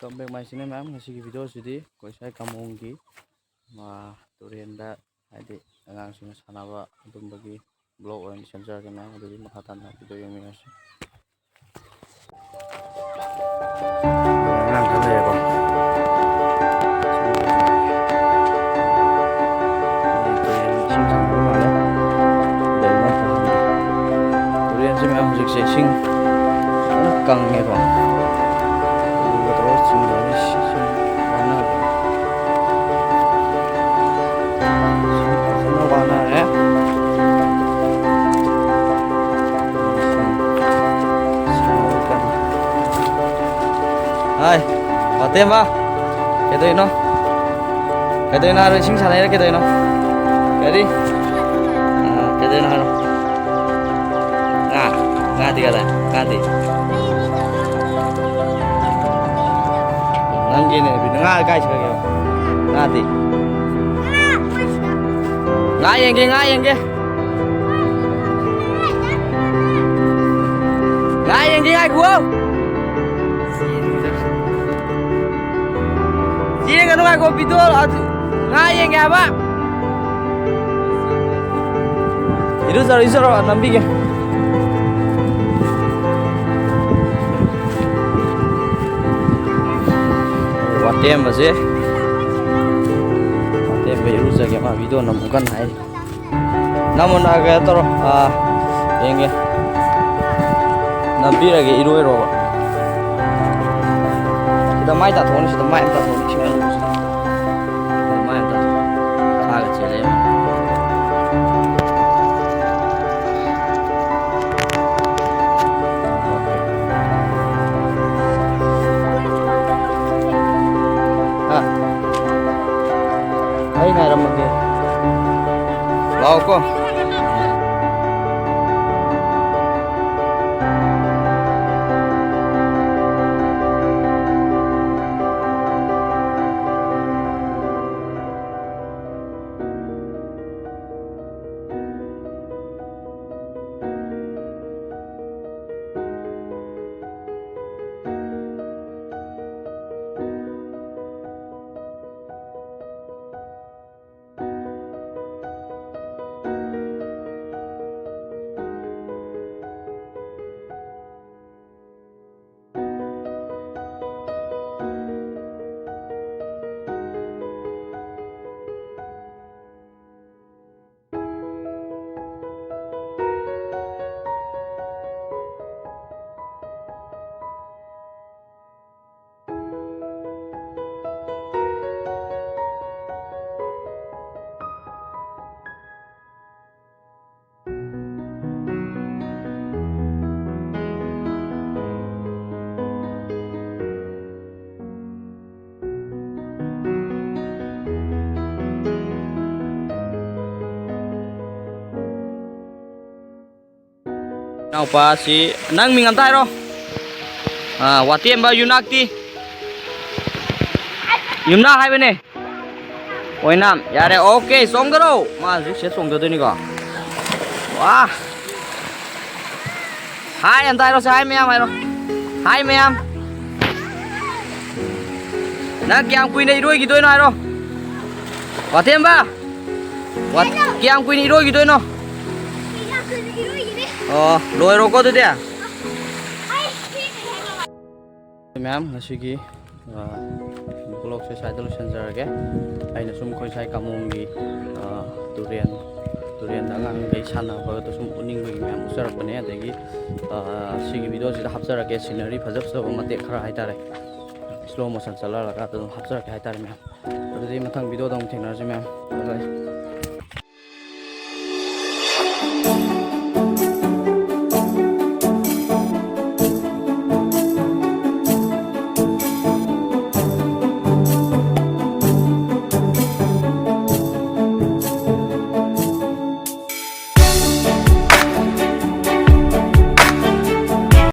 Welcome back my channel ma'am. Ngasi video sidi koi sai kamonggi turenda haidi angsing sanaba adumbagi blog oin sensor kana adudi makhatana video yang minasi nang kana ya ko turian sih ma'am hujik sing kang ya ko Hai, patem ba? Ketoy no? Ketoy na rin sing sanay na ketoy no? Kedi? Ketoy na no? Ngati kata, ngati. Nang gini, nga guys kayo. Ngati. Ngayeng ke, ngayeng ke. Ngayeng ke ngay gua. Ini kan nggak kopi tuh, ngayeng ya pak. Itu seru nampi ya. Watem masih, watem baru saja mah video namukan hai. Namun agak terus yang nampi lagi iru. Kita main tak tahu, kita main tak tahu. Ay naramag eh. Wow ko. Nào pa si nang ming antai ro. Watiem ba yunak ti. Yumna hai bene. Oi nam, yare okay song daro. Ma zik se song dado ni ka. Wah. Hai antai ro hai meam hai ro. Hai meam. Na kyang kui nei roi gi doi no hai ro. Watiem ba. Wat kyang kui nei roi gi doi no. Lôi rô có tôi đấy à? Ma'am, ngasih blog saya saya terus sensor ke. Aina sum koi saya kamungi durian dangang gai sana ba to sum uning bagi ma'am usar pane adagi sigi video sida hapsar ke scenery phajak so mate khara haitare. Slow motion chala laga to hapsar ke haitare ma'am. Jadi matang video dong thengnar je ma'am.